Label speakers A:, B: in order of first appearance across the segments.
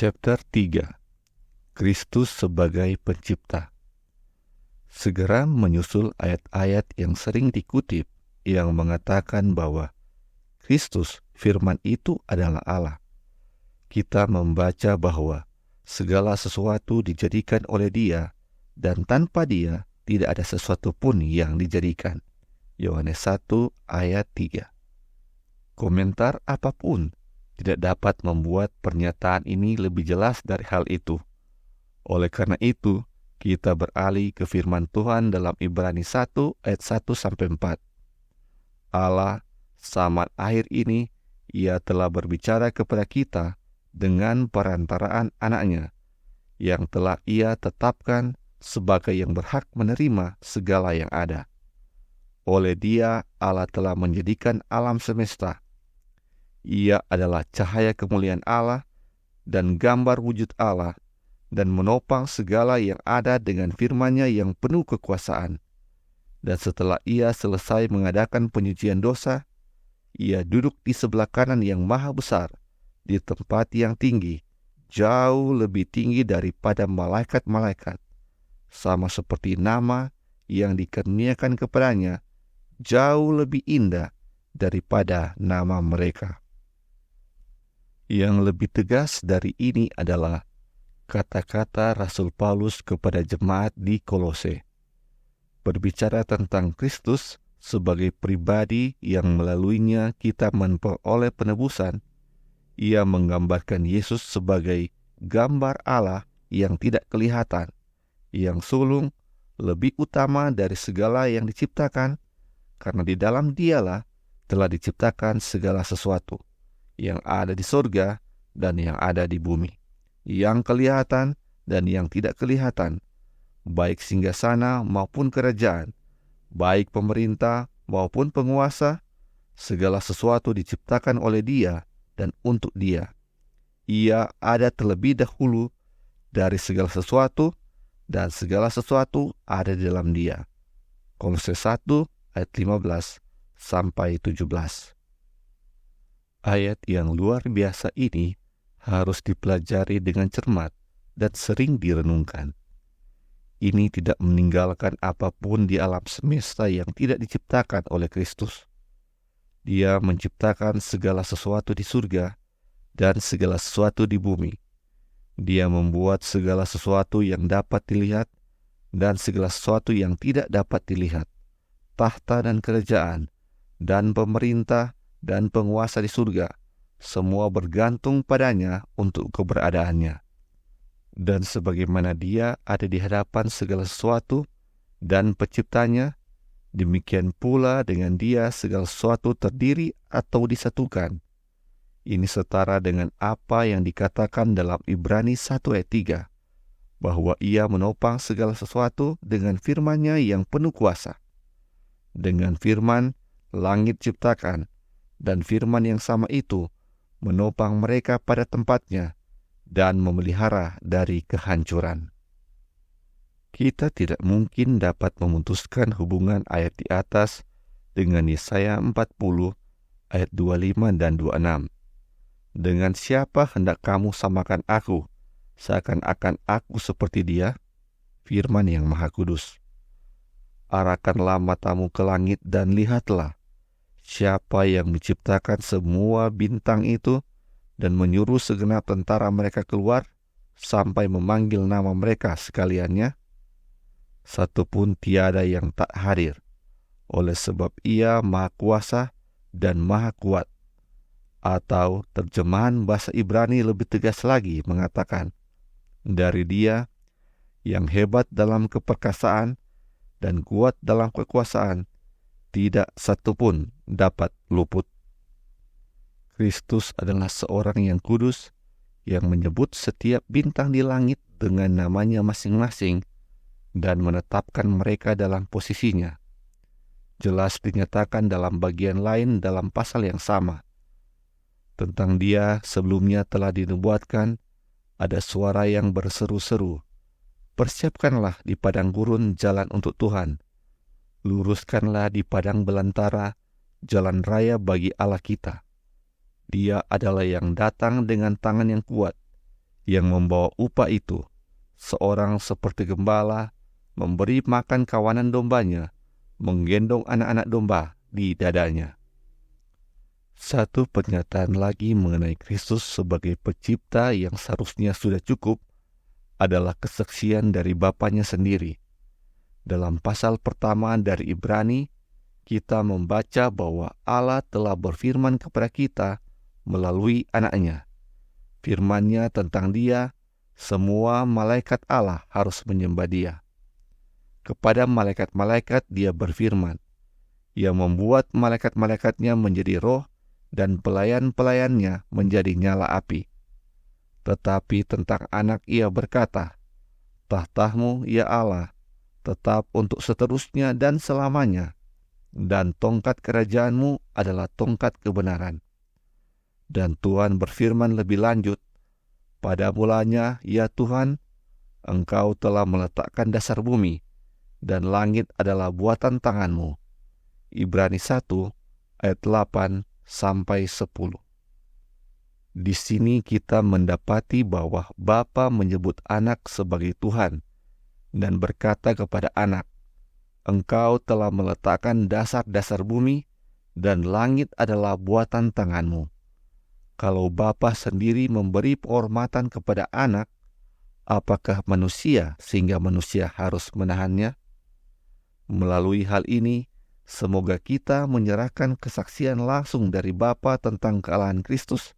A: Chapter 3. Kristus sebagai pencipta. Segera menyusul ayat-ayat yang sering dikutip yang mengatakan bahwa Kristus, firman itu adalah Allah. Kita membaca bahwa segala sesuatu dijadikan oleh Dia, dan tanpa Dia tidak ada sesuatu pun yang dijadikan. Yohanes 1 ayat 3. Komentar apapun tidak dapat membuat pernyataan ini lebih jelas dari hal itu. Oleh karena itu, kita beralih ke firman Tuhan dalam Ibrani 1 ayat 1-4. Allah, Samad akhir ini, Ia telah berbicara kepada kita dengan perantaraan anaknya, yang telah Ia tetapkan sebagai yang berhak menerima segala yang ada. Oleh Dia, Allah telah menjadikan alam semesta. Ia adalah cahaya kemuliaan Allah dan gambar wujud Allah, dan menopang segala yang ada dengan firman-Nya yang penuh kekuasaan. Dan setelah Ia selesai mengadakan penyucian dosa, Ia duduk di sebelah kanan yang maha besar, di tempat yang tinggi, jauh lebih tinggi daripada malaikat-malaikat, sama seperti nama yang dikaruniakan kepadanya, jauh lebih indah daripada nama mereka. Yang lebih tegas dari ini adalah kata-kata Rasul Paulus kepada jemaat di Kolose. Berbicara tentang Kristus sebagai pribadi yang melaluinya kita memperoleh penebusan, ia menggambarkan Yesus sebagai gambar Allah yang tidak kelihatan, yang sulung, lebih utama dari segala yang diciptakan, karena di dalam Dialah telah diciptakan segala sesuatu, yang ada di surga dan yang ada di bumi, yang kelihatan dan yang tidak kelihatan, baik singgasana maupun kerajaan, baik pemerintah maupun penguasa, segala sesuatu diciptakan oleh Dia dan untuk Dia. Ia ada terlebih dahulu dari segala sesuatu, dan segala sesuatu ada di dalam Dia. Kolose 1 ayat 15-17. Ayat yang luar biasa ini harus dipelajari dengan cermat dan sering direnungkan. Ini tidak meninggalkan apapun di alam semesta yang tidak diciptakan oleh Kristus. Dia menciptakan segala sesuatu di surga dan segala sesuatu di bumi. Dia membuat segala sesuatu yang dapat dilihat dan segala sesuatu yang tidak dapat dilihat, tahta dan kerajaan, dan pemerintah, dan penguasa di surga, semua bergantung padanya untuk keberadaannya. Dan sebagaimana Dia ada di hadapan segala sesuatu dan penciptanya, demikian pula dengan Dia segala sesuatu terdiri atau disatukan. Ini setara dengan apa yang dikatakan dalam Ibrani 1 ayat 3, bahwa Ia menopang segala sesuatu dengan firman-Nya yang penuh kuasa. Dengan firman, langit ciptakan, dan firman yang sama itu menopang mereka pada tempatnya dan memelihara dari kehancuran. Kita tidak mungkin dapat memutuskan hubungan ayat di atas dengan Yesaya 40 ayat 25 dan 26. Dengan siapa hendak kamu samakan aku, seakan-akan aku seperti Dia? Firman yang Maha Kudus. Arahkanlah matamu ke langit dan lihatlah, siapa yang menciptakan semua bintang itu dan menyuruh segenap tentara mereka keluar sampai memanggil nama mereka sekaliannya? Satu pun tiada yang tak hadir, oleh sebab Ia Maha Kuasa dan Maha Kuat. Atau terjemahan bahasa Ibrani lebih tegas lagi mengatakan, dari Dia yang hebat dalam keperkasaan dan kuat dalam kekuasaan, tidak satu pun dapat luput. Kristus adalah seorang yang kudus, yang menyebut setiap bintang di langit dengan namanya masing-masing dan menetapkan mereka dalam posisinya. Jelas dinyatakan dalam bagian lain dalam pasal yang sama. Tentang Dia sebelumnya telah dinubuatkan, ada suara yang berseru-seru, "Persiapkanlah di padang gurun jalan untuk Tuhan. Luruskanlah di padang belantara jalan raya bagi Allah kita. Dia adalah yang datang dengan tangan yang kuat, Yang membawa upah itu, seorang seperti gembala, memberi makan kawanan dombanya, menggendong anak-anak domba di dadanya. Satu pernyataan lagi mengenai Kristus sebagai pencipta yang seharusnya sudah cukup adalah kesaksian dari Bapanya sendiri. Dalam pasal pertama dari Ibrani, kita membaca bahwa Allah telah berfirman kepada kita melalui anaknya. Firman-Nya tentang Dia, semua malaikat Allah harus menyembah Dia. Kepada malaikat-malaikat Dia berfirman. Ia membuat malaikat-malaikatnya menjadi roh dan pelayan-pelayannya menjadi nyala api. Tetapi tentang anak Ia berkata, "Tahtamu, ya Allah, tetap untuk seterusnya dan selamanya, dan tongkat kerajaanmu adalah tongkat kebenaran." Dan Tuhan berfirman lebih lanjut, "Pada mulanya, ya Tuhan, Engkau telah meletakkan dasar bumi, dan langit adalah buatan tanganmu." Ibrani 1 ayat 8 sampai 10. Di sini kita mendapati bahwa Bapa menyebut anak sebagai Tuhan dan berkata kepada anak, "Engkau telah meletakkan dasar-dasar bumi dan langit adalah buatan tanganmu." Kalau Bapa sendiri memberi penghormatan kepada anak, apakah manusia sehingga manusia harus menahannya? Melalui hal ini, semoga kita menyerahkan kesaksian langsung dari Bapa tentang kealahan Kristus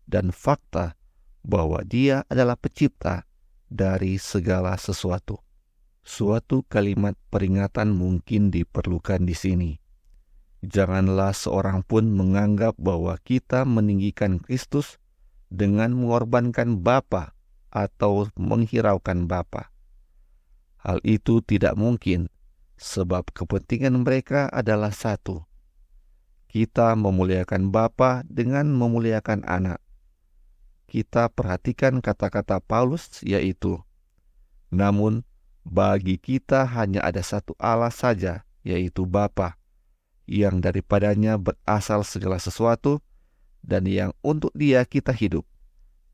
A: dan fakta bahwa Dia adalah pencipta dari segala sesuatu. Suatu kalimat peringatan mungkin diperlukan di sini. Janganlah seorang pun menganggap bahwa kita meninggikan Kristus dengan mengorbankan Bapa atau menghiraukan Bapa. Hal itu tidak mungkin, sebab kepentingan mereka adalah satu. Kita memuliakan Bapa dengan memuliakan anak. Kita perhatikan kata-kata Paulus, yaitu, "Namun bagi kita hanya ada satu Allah saja, yaitu Bapa, yang daripadanya berasal segala sesuatu, dan yang untuk Dia kita hidup,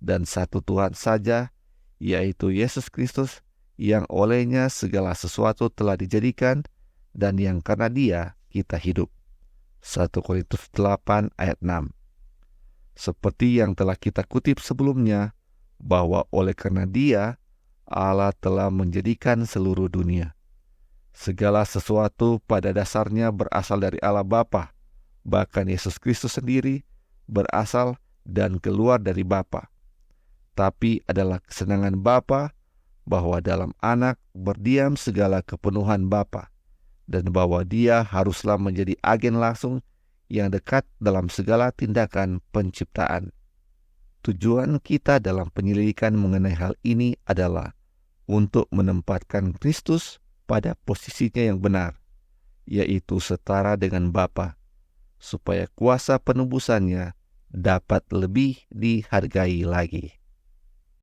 A: dan satu Tuhan saja, yaitu Yesus Kristus, yang olehnya segala sesuatu telah dijadikan, dan yang karena Dia kita hidup." 1 Korintus 8 ayat 6. Seperti yang telah kita kutip sebelumnya, bahwa oleh karena Dia, Allah telah menjadikan seluruh dunia. Segala sesuatu pada dasarnya berasal dari Allah Bapa, bahkan Yesus Kristus sendiri berasal dan keluar dari Bapa. Tapi adalah kesenangan Bapa bahwa dalam anak berdiam segala kepenuhan Bapa, dan bahwa Dia haruslah menjadi agen langsung yang dekat dalam segala tindakan penciptaan. Tujuan kita dalam penyelidikan mengenai hal ini adalah untuk menempatkan Kristus pada posisinya yang benar, yaitu setara dengan Bapa, supaya kuasa penebusannya dapat lebih dihargai lagi.